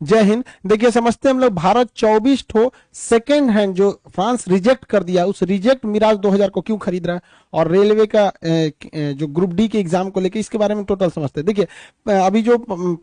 जय हिंद। देखिए समझते हैं हम लोग, भारत 24 ठो सेकेंड हैंड जो फ्रांस रिजेक्ट कर दिया, उस रिजेक्ट मिराज 2000 को क्यों खरीद रहा है, और रेलवे का जो ग्रुप डी के एग्जाम को लेकर, इसके बारे में टोटल समझते हैं। देखिए अभी जो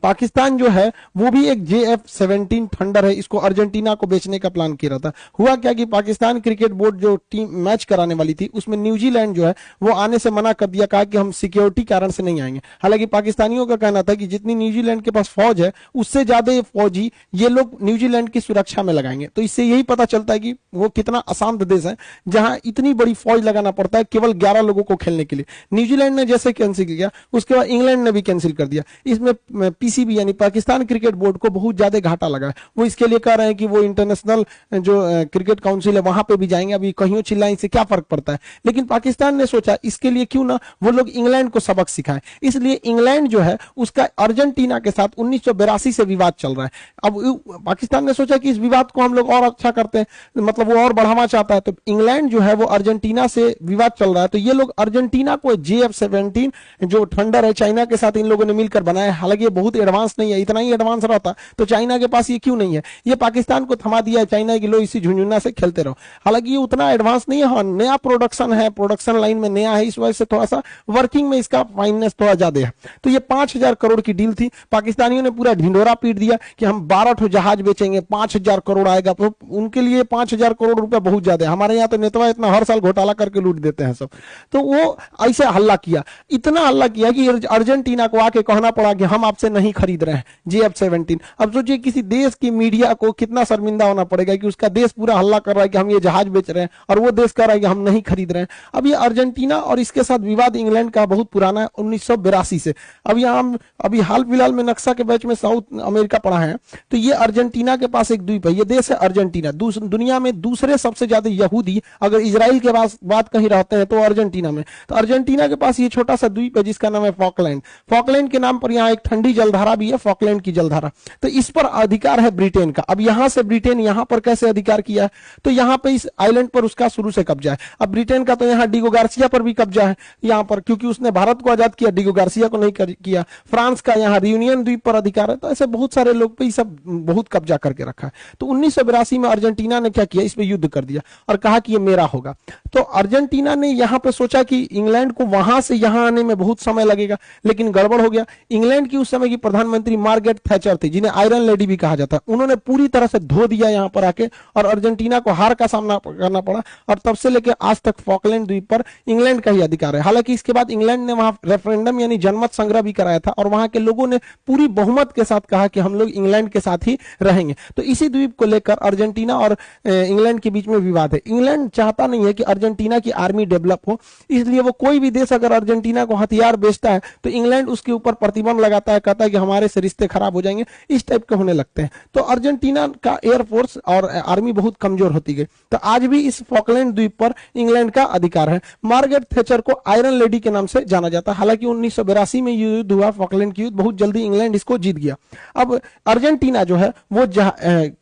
पाकिस्तान जो है वो भी एक JF-17 थंडर है, इसको अर्जेंटीना को बेचने का प्लान किया रहा था। हुआ क्या कि पाकिस्तान क्रिकेट बोर्ड जो टीम मैच कराने वाली थी उसमें न्यूजीलैंड जो है वो आने से मना कर दिया, कहा कि हम सिक्योरिटी कारण से नहीं आएंगे। हालांकि पाकिस्तानियों का कहना था कि जितनी न्यूजीलैंड के पास फौज है उससे ज्यादा ये फौजी ये लोग न्यूजीलैंड की सुरक्षा में लगाएंगे। तो इससे यही पता चलता है कि वो कितना अशांत देश है जहां इतनी बड़ी फौज लगाना पड़ता है केवल 11 लोगों को खेलने के लिए। न्यूजीलैंड ने जैसे कैंसिल किया, उसके बाद इंग्लैंड ने भी कैंसिल कर दिया। इसमें PCB यानी पाकिस्तान क्रिकेट बोर्ड को बहुत ज्यादा घाटा लगा है। वो इसके लिए कह रहे हैं कि वो इंटरनेशनल जो क्रिकेट काउंसिल है वहां पे भी जाएंगे। अभी कहीं चिल्लाएं से क्या फर्क पड़ता है, लेकिन पाकिस्तान ने सोचा इसके लिए क्यों ना वो लोग इंग्लैंड को सबक सिखाएं। इसलिए इंग्लैंड जो है उसका अर्जेंटीना के साथ 1982 से विवाद चल रहा है। अब पाकिस्तान ने सोचा कि इस विवाद को हम लोग और अच्छा करते हैं, मतलब वो और बढ़ावा चाहता है। तो इंग्लैंड जो है वो अर्जेंटीना से विवाद चल रहा है, तो ये लोग अर्जेंटीना को JF-17 जो थंडर है चाइना के साथ इन लोगों ने मिलकर बनाया। हालांकि ये बहुत एडवांस नहीं है, इतना ही एडवांस रहता तो चाइना के पास ये क्यों नहीं है। ये पाकिस्तान को थमा दिया है चाइना की, लो इसी झुंझुना से खेलते रहो। हालांकि ये उतना एडवांस नहीं है, हाँ नया प्रोडक्शन है, प्रोडक्शन लाइन में नया है, इस वजह से थोड़ा सा वर्किंग में इसका फाइननेस थोड़ा ज्यादा है। तो ये 5000 करोड़ की डील थी। पाकिस्तानियों ने पूरा ढिंडोरा पीट दिया कि हम 12 ठो जहाज बेचेंगे, 5000 करोड़ आएगा। तो उनके लिए 5000 करोड़ रुपया बहुत ज्यादा है। हमारे यहाँ तो नेतवा इतना हर साल घोटाला करके लूट देते हैं सब। तो वो ऐसे हल्ला किया, इतना हल्ला किया कि अर्जेंटीना को आके कहना पड़ा कि हम आपसे नहीं खरीद रहे हैं JF-17। अब सोचिए किसी देश की मीडिया को कितना शर्मिंदा होना पड़ेगा कि उसका देश पूरा हल्ला कर रहा है कि हम ये जहाज बेच रहे हैं और वो देश कह रहा है कि हम नहीं खरीद रहे हैं। अब ये अर्जेंटीना और इसके साथ विवाद इंग्लैंड का बहुत पुराना है, 1982 से। अब यहाँ अभी हाल फिलहाल में नक्शा के बैच में साउथ अमेरिका पढ़ा है, तो ये अर्जेंटीना के पास एक द्वीप है, ये देश है अर्जेंटीना। दुनिया में दूसरे सबसे ज्यादा यहूदी अगर इजराइल के बाद कहीं रहते हैं तो अर्जेंटीना में। तो अर्जेंटीना के पास ये छोटा सा द्वीप है जिसका नाम है फॉकलैंड। फॉकलैंड के नाम पर यहाँ एक ठंडी जलधारा भी है, फॉकलैंड की जलधारा। तो इस पर अधिकार है ब्रिटेन का। अब यहां से ब्रिटेन यहां पर कैसे अधिकार किया है, तो यहां पे इस आइलैंड पर उसका शुरू से कब्जा है। अब ब्रिटेन का तो यहाँ डिगो गार्सिया पर भी कब्जा है यहाँ पर, क्योंकि उसने भारत को आजाद किया, डिगो गार्सिया को नहीं किया। फ्रांस का यहाँ रियूनियन द्वीप पर अधिकार है। तो ऐसे बहुत सारे लोग पे सब बहुत कब्जा करके रखा है। तो 1982 में अर्जेंटीना ने क्या किया, इस पे युद्ध कर दिया और कहा कि ये मेरा होगा। तो अर्जेंटीना ने यहाँ पे सोचा कि इंग्लैंड को वहां से यहाँ आने में बहुत समय लगेगा, लेकिन गड़बड़ हो गया। इंग्लैंड की उस समय की प्रधानमंत्री मार्गरेट थैचर थी, जिन्हें आयरन लेडी भी कहा जाता है। उन्होंने पूरी तरह से धो दिया यहाँ पर आके और अर्जेंटीना को हार का सामना करना पड़ा। और तब से लेकर आज तक फॉकलैंड द्वीप पर इंग्लैंड का ही अधिकार है। हालांकि इसके बाद इंग्लैंड ने वहां रेफरेंडम यानी जनमत संग्रह भी कराया था और वहां के लोगों ने पूरी बहुमत के साथ कहा कि हम लोग इंग्लैंड के साथ ही रहेंगे। तो इसी द्वीप को लेकर अर्जेंटीना और इंग्लैंड के बीच में विवाद है। इंग्लैंड चाहता नहीं है कि अर्जेंटीना की आर्मी डेवलप हो, इसलिए वो कोई भी देश अगर अर्जेंटीना को हथियार बेचता है तो इंग्लैंड उसके ऊपर प्रतिबंध लगाता है, कहता है कि हमारे से रिश्ते खराब हो जाएंगे, इस टाइप के होने लगते हैं। तो अर्जेंटीना का एयरफोर्स और आर्मी बहुत कमजोर होती गई। तो आज भी इस फॉकलैंड द्वीप पर इंग्लैंड का अधिकार है। मार्गरेट थैचर को आयरन लेडी के नाम से जाना जाता है। हालांकि 1982 में युद्ध हुआ, फॉकलैंड की युद्ध, बहुत जल्दी इंग्लैंड इसको जीत गया। अब अर्जेंटीना जो है वो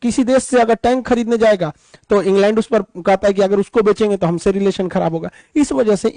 किसी देश से अगर टैंक खरीदने जाएगा तो इंग्लैंड उस पर कहता है कि अगर उसको बेचेंगे तो हमसे रिलेशन खराब होगा। इस वजह से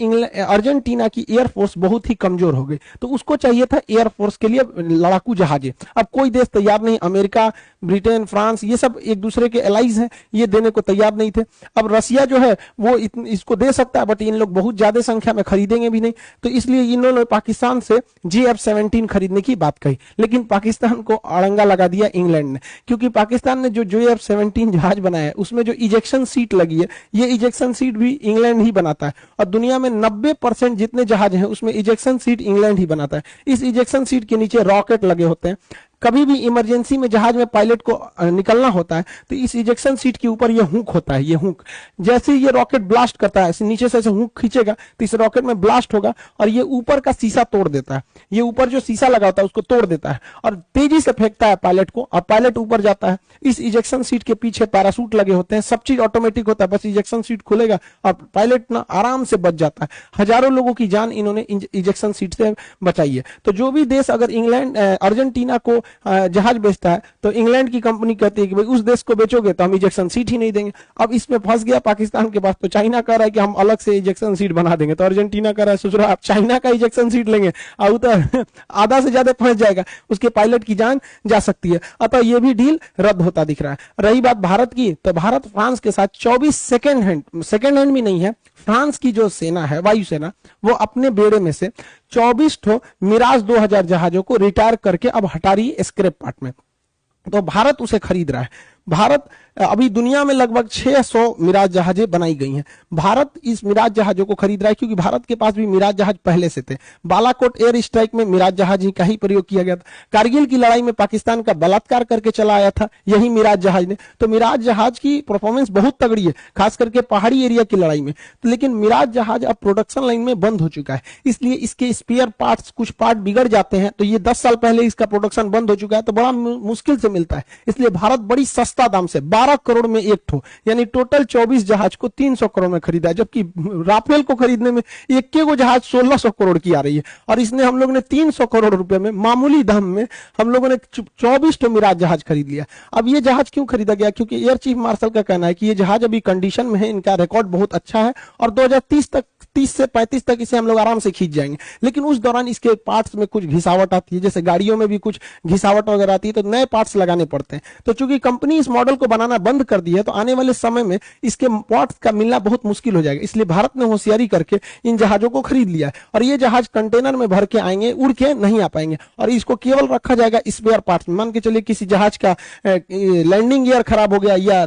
अर्जेंटीना की एयरफोर्स बहुत ही कमजोर हो गई। तो उसको चाहिए था एयरफोर्स के लिए लड़ाकू जहाजें। अब कोई देश तैयार नहीं, अमेरिका, ब्रिटेन, फ्रांस, ये सब एक दूसरे के एलाइज हैं, ये देने को तैयार नहीं थे। अब रसिया जो है वो इसको दे सकता है, बट इन लोग बहुत ज्यादा संख्या में खरीदेंगे भी नहीं। तो इसलिए इन्होंने पाकिस्तान से JF-17 खरीदने की बात कही, लेकिन पाकिस्तान को अड़ंगा लगा दिया इंग्लैंड ने। क्योंकि पाकिस्तान ने जो JF-17 जहाज बनाया है उसमें जो इजेक्शन सीट लगी है, ये इजेक्शन सीट भी इंग्लैंड ही बनाता है। और दुनिया में 90% जितने जहाज हैं उसमें इजेक्शन सीट इंग्लैंड ही बनाता है। इस इजेक्शन सीट के नीचे रॉकेट लगे होते हैं। कभी भी इमरजेंसी में जहाज में पायलट को निकलना होता है तो इस इजेक्शन सीट के ऊपर ये हुक होता है। ये हुक जैसे ही ये रॉकेट ब्लास्ट करता है, नीचे से ऐसे हुक खींचेगा तो इस रॉकेट में ब्लास्ट होगा और ये ऊपर का शीशा तोड़ देता है। ये ऊपर जो शीशा लगा होता है उसको तोड़ देता है और तेजी से फेंकता है पायलट को, और पायलट ऊपर जाता है। इस इजेक्शन सीट के पीछे पैराशूट लगे होते हैं, सब चीज ऑटोमेटिक होता है, बस इजेक्शन सीट खुलेगा और पायलट ना आराम से बच जाता है। हजारों लोगों की जान इन्होंने इजेक्शन सीट से बचाई है। तो जो भी देश अगर इंग्लैंड अर्जेंटीना को जहाज बेचता है तो इंग्लैंड की कंपनी कहती है कि भाई उस देश को बेचोगे तो हम इजेक्शन सीट ही नहीं देंगे। अब इसमें फंस गया पाकिस्तान के पास, तो चाइना कह रहा है कि हम अलग से इजेक्शन सीट बना देंगे, तो अर्जेंटीना कह रहा है सोच रहा आप चाइना का इजेक्शन सीट लेंगे और तो आधा से ज्यादा फंस जाएगा, उसके पायलट की जान जा सकती है। अतः ये भी डील रद्द होता दिख रहा है। रही बात भारत की, तो भारत फ्रांस के साथ 24 सेकेंड हैंड भी नहीं है, फ्रांस की जो सेना है वायुसेना, वो अपने बेड़े में से 24 ठो मिराज 2000 जहाजों को रिटायर करके अब हटा रही है स्क्रैप पार्ट में। तो भारत उसे खरीद रहा है। भारत अभी दुनिया में लगभग 600 मिराज जहाजें बनाई गई हैं। भारत इस मिराज जहाजों को खरीद रहा है क्योंकि भारत के पास भी मिराज जहाज पहले से थे। बालाकोट एयर स्ट्राइक में मिराज जहाज ही का ही प्रयोग किया गया था। कारगिल की लड़ाई में पाकिस्तान का बलात्कार करके चला आया था यही मिराज जहाज ने। तो मिराज जहाज की परफॉर्मेंस बहुत तगड़ी है, खास करके पहाड़ी एरिया की लड़ाई में। तो लेकिन मिराज जहाज अब प्रोडक्शन लाइन में बंद हो चुका है, इसलिए इसके स्पेयर पार्ट्स, कुछ पार्ट बिगड़ जाते हैं। तो ये 10 साल पहले इसका प्रोडक्शन बंद हो चुका है, तो बड़ा मुश्किल से मिलता है। इसलिए भारत बड़ी सस्ता दाम से 12 करोड़ में एक ठो, यानी टोटल 24 जहाज को 300 करोड़ में खरीदा है, जबकि राफेल को खरीदने में एक के वो जहाज 1600 करोड़ की आ रही है। और इसने हम लोग ने 300 करोड़ रुपए में, मामूली दाम में हम लोगों ने 24 ठो मिराज जहाज खरीद लिया। अब ये जहाज क्यों खरीदा गया? क्योंकि एयर चीफ मार्शल का कहना है कि ये जहाज अभी कंडीशन में है, इनका रिकॉर्ड बहुत अच्छा है और 2030 से 35 तक इसे हम लोग आराम से खींच जाएंगे। लेकिन उस दौरान इसके पार्ट्स में कुछ घिसावट आती है, जैसे गाड़ियों में भी कुछ घिसावट वगैरह आती है, तो नए पार्ट्स लगाने पड़ते हैं। तो चूंकि कंपनी इस मॉडल को बनाना बंद कर दी है, तो आने वाले समय में इसके पार्ट्स का मिलना बहुत मुश्किल हो जाएगा। इसलिए भारत ने होशियारी करके इन जहाजों को खरीद लिया है और ये जहाज कंटेनर में भर के आएंगे, उड़ के नहीं आ पाएंगे और इसको केवल रखा जाएगा स्पेयर पार्ट्स में। मान के चलिए किसी जहाज का लैंडिंग गियर खराब हो गया या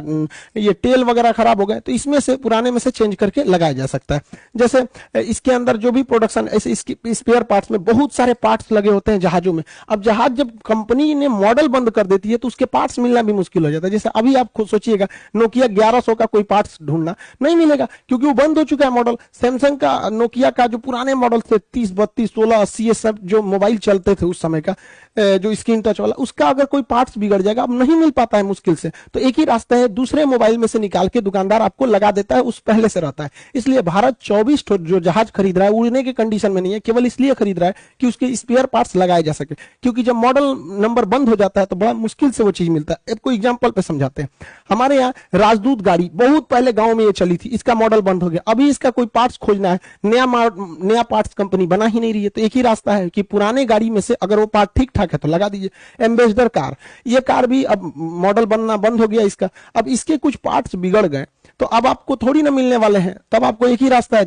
ये टेल वगैरह खराब हो गया, तो इसमें से पुराने में से चेंज करके लगाया जा सकता है। जैसे इसके अंदर जो भी प्रोडक्शन, ऐसे इसके स्पेयर पार्ट्स में बहुत सारे पार्ट्स लगे होते हैं जहाजों में। अब जहाज जब कंपनी ने मॉडल बंद कर देती है तो उसके पार्ट्स मिलना भी मुश्किल हो जाता है। जैसे अभी आप खुद सोचिएगा नोकिया 1100 का कोई पार्ट्स ढूंढना नहीं मिलेगा क्योंकि वो बंद हो चुका है मॉडल। सैमसंग का, नोकिया का जो पुराने मॉडल थे 30, 32, 16, 80, ये सब जो मोबाइल चलते थे उस समय का, जो स्क्रीन टच वाला, उसका अगर कोई पार्ट्स बिगड़ जाएगा, अब नहीं मिल पाता है मुश्किल से, तो एक ही रास्ता है, दूसरे मोबाइल में से निकाल के दुकानदार आपको लगा देता है, उस पहले से रहता है। इसलिए भारत 24 जो जहाज खरीद रहा है उड़ने के कंडीशन में नहीं है, केवल इसलिए खरीद रहा है कि उसके स्पेयर पार्ट्स लगाए जा सके, क्योंकि जब मॉडल नंबर बंद हो जाता है तो बड़ा मुश्किल से वो चीज मिलता है। आपको एग्जांपल पे समझाते हैं। हमारे यहाँ राजदूत गाड़ी बहुत पहले गांव में ये चली थी, इसका मॉडल बंद हो गया, अभी इसका कोई पार्ट्स खोजना है, नया पार्ट्स कंपनी बना ही नहीं रही है, तो एक ही रास्ता है कि पुराने गाड़ी में से अगर वो पार्ट ठीक ठाक है तो लगा दीजिए। एम्बेसडर कार, ये कार भी अब मॉडल बनना बंद हो गया इसका, अब इसके कुछ पार्ट्स बिगड़ गए तो अब आपको थोड़ी ना मिलने वाले हैं, तब आपको एक ही रास्ता है,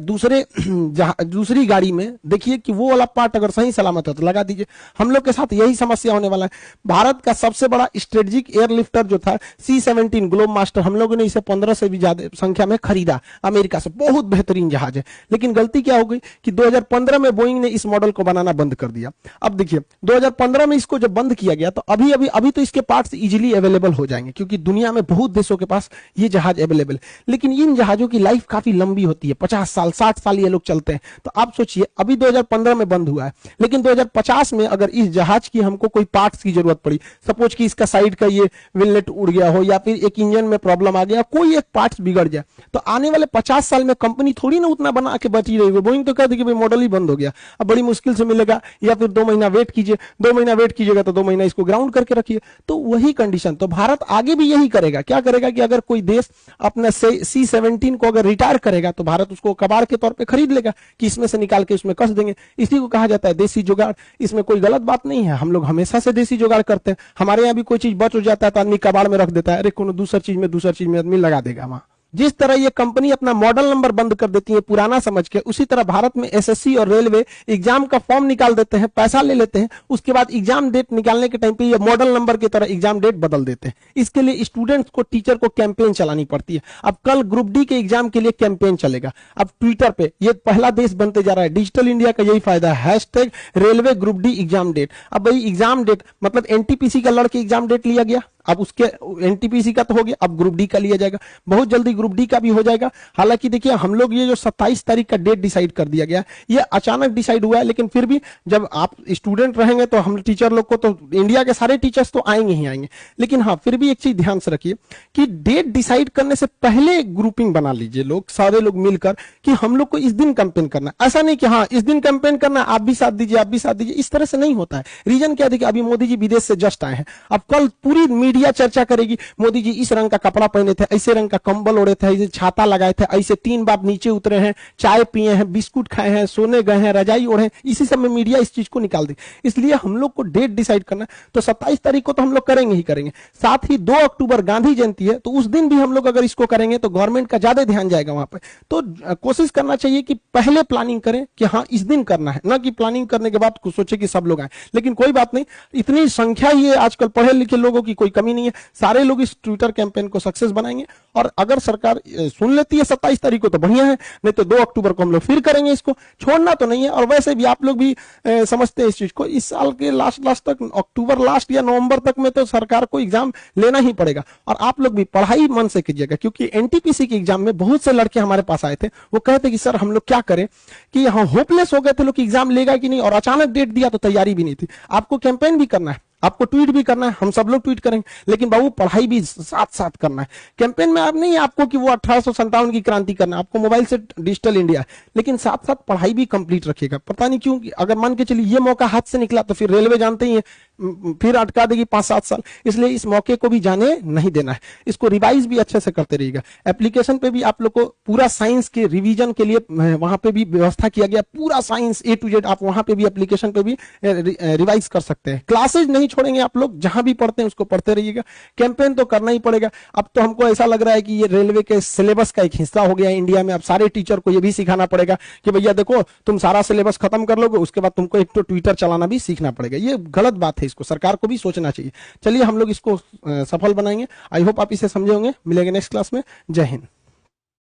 दूसरी गाड़ी में देखिए कि वो वाला पार्ट अगर सही सलामत है तो लगा दीजिए। हम लोग के साथ यही समस्या होने वाला है। भारत का सबसे बड़ा स्ट्रेटेजिक एयरलिफ्टर जो था C-17 ग्लोब मास्टर, हम लोगों ने इसे 15 से भी ज्यादा संख्या में खरीदा अमेरिका से, बहुत बेहतरीन जहाज है। लेकिन गलती क्या हो गई कि 2015 में बोइंग ने इस मॉडल को बनाना बंद कर दिया। अब देखिए 2015 में इसको जब बंद किया गया तो अभी तो इसके पार्ट्स इजीली अवेलेबल हो जाएंगे क्योंकि दुनिया में बहुत देशों के पास ये जहाज अवेलेबल। लेकिन इन जहाजों की लाइफ काफी लंबी होती है, 50 साल 60 साल ये लोग चलते हैं। तो आप सोचिए अभी 2015 में बंद हुआ है, लेकिन 2050 में अगर इस जहाज की हमको कोई पार्ट्स की जरूरत पड़ी, सपोज कि इसका साइड का ये विलनेट उड़ गया हो या फिर एक इंजन में प्रॉब्लम आ गया, कोई एक पार्ट्स बिगड़ जाए, तो आने वाले 50 साल में कंपनी थोड़ी ना उतना बना के बची रही है। बोइंग तो कहती है कि भाई मॉडल ही बंद हो गया, अब बड़ी मुश्किल से मिलेगा, या फिर 2 महीना वेट कीजिए, 2 महीना वेट कीजिएगा तो 2 महीना इसको ग्राउंड करके रखिए। तो वही कंडीशन, तो भारत आगे भी यही करेगा। क्या करेगा कि अगर कोई देश अपना C-17 को अगर रिटायर करेगा तो भारत उसको कबाड़ के तौर पे खरीद लेगा कि इसमें से निकाल के उसमें कस देंगे। इसी को कहा जाता है देसी जुगाड़। इसमें कोई गलत बात नहीं है, हम लोग हमेशा से देसी जुगाड़ करते हैं। हमारे यहाँ भी कोई चीज बच हो जाता है तो आदमी कबाड़ में रख देता है, अरे कोनो दूसरी चीज में आदमी लगा देगा वहां। जिस तरह ये कंपनी अपना मॉडल नंबर बंद कर देती है पुराना समझ के, उसी तरह भारत में एसएससी और रेलवे एग्जाम का फॉर्म निकाल देते हैं, पैसा ले लेते हैं, उसके बाद एग्जाम डेट निकालने के टाइम पे ये मॉडल नंबर की तरह एग्जाम डेट बदल देते हैं। इसके लिए स्टूडेंट्स को, टीचर को कैंपेन चलानी पड़ती है। अब कल ग्रुप डी के एग्जाम के लिए कैंपेन चलेगा। अब ट्विटर पे ये पहला देश बनते जा रहा है, डिजिटल इंडिया का यही फायदा है, #railway group D exam date. अब भाई एग्जाम डेट मतलब एनटीपीसी का लड़के एग्जाम डेट लिया गया, अब उसके एनटीपीसी का तो हो गया, अब ग्रुप डी का लिया जाएगा, बहुत जल्दी ग्रुप डी का भी हो जाएगा। हालांकि देखिए हम लोग ये जो 27 तारीख का डेट डिसाइड कर दिया गया, ये अचानक डिसाइड हुआ है, लेकिन फिर भी जब आप स्टूडेंट रहेंगे तो हम टीचर लोग को तो इंडिया के सारे टीचर्स तो आएंगे ही आएंगे, लेकिन हाँ फिर भी एक चीज ध्यान से रखिए कि डेट डिसाइड करने से पहले ग्रुपिंग बना लीजिए लोग, सारे लोग मिलकर कि हम लोग को इस दिन कैंपेन करना है। ऐसा नहीं कि हाँ इस दिन कैंपेन करना है, आप भी साथ दीजिए, आप भी साथ दीजिए, इस तरह से नहीं होता है। रीजन क्या देखिए, अभी मोदी जी विदेश से जस्ट आए हैं, अब कल पूरी मीडिया चर्चा करेगी मोदी जी इस रंग का कपड़ा पहने थे, ऐसे रंग का कंबल ओढ़े थे, ऐसे छाता लगाए थे, ऐसे 3 बार नीचे उतरे हैं, चाय पिए हैं, बिस्कुट खाए हैं, सोने गए हैं, रजाई ओढ़े, इसी सब में मीडिया इस चीज को निकाल दी। इसलिए हम लोग को डेट डिसाइड करना है, तो 27 तारीख को तो हम लोग करेंगे ही करेंगे। साथ ही 2 अक्टूबर गांधी जयंती है, तो उस दिन भी हम लोग अगर इसको करेंगे तो गवर्नमेंट का ज्यादा ध्यान जाएगा वहां पे। तो कोशिश करना चाहिए कि पहले प्लानिंग करें कि हाँ इस दिन करना है, ना कि प्लानिंग करने के बाद सोचे कि सब लोग आए। लेकिन कोई बात नहीं, इतनी संख्या ही है आजकल पढ़े लिखे लोगों की, कोई कमी नहीं है, सारे लोग इस ट्विटर कैंपेन को सक्सेस बनाएंगे। और अगर सरकार सुन लेती है 27 तारीख को तो बढ़िया है, नहीं तो 2 अक्टूबर को हम लोग फिर करेंगे, इसको छोड़ना तो नहीं है। और वैसे भी आप लोग भी समझते हैं इस चीज को, इस साल के लास्ट तक, अक्टूबर लास्ट या नवंबर तक में तो सरकार को एग्जाम लेना ही पड़ेगा। और आप लोग भी पढ़ाई मन से कीजिएगा, क्योंकि एनटीपीसी के एग्जाम में बहुत से लड़के हमारे पास आए थे, वो कहते कि सर हम लोग क्या करें, कि यहाँ होपलेस हो गए थे लोग कि एग्जाम लेगा कि नहीं, और अचानक डेट दिया तो तैयारी भी नहीं थी। आपको कैंपेन भी करना है, आपको ट्वीट भी करना है, हम सब लोग ट्वीट करेंगे, लेकिन बाबू पढ़ाई भी साथ साथ करना है। कैंपेन में आप नहीं है आपको कि वो 1857 की क्रांति करना है, आपको मोबाइल से डिजिटल इंडिया है, लेकिन साथ साथ पढ़ाई भी कंप्लीट रखिएगा। पता नहीं क्यों, अगर मान के चलिए ये मौका हाथ से निकला तो फिर रेलवे जानते ही है फिर अटका देगी 5-7 साल, इसलिए इस मौके को भी जाने नहीं देना है। इसको रिवाइज भी अच्छे से करते रहिएगा। एप्लीकेशन पे भी आप लोग को पूरा साइंस के रिवीजन के लिए वहां पे भी व्यवस्था किया गया, पूरा साइंस A to Z आप वहां पे भी एप्लीकेशन पे भी रिवाइज कर सकते हैं। क्लासेज नहीं छोड़ेंगे आप लोग, जहां भी पढ़ते हैं उसको पढ़ते रहिएगा। कैंपेन तो करना ही पड़ेगा। अब तो हमको ऐसा लग रहा है कि ये रेलवे के सिलेबस का एक हिस्सा हो गया है इंडिया में। अब सारे टीचर को ये भी सिखाना पड़ेगा कि भैया देखो तुम सारा सिलेबस खत्म कर लोगे, उसके बाद तुमको एक तो ट्विटर चलाना भी सीखना पड़ेगा। ये गलत बात है, इसको सरकार को भी सोचना चाहिए। चलिए हम लोग इसको सफल बनाएंगे। आई होप आप इसे समझे होंगे। मिलेंगे नेक्स्ट क्लास में। जय हिंद।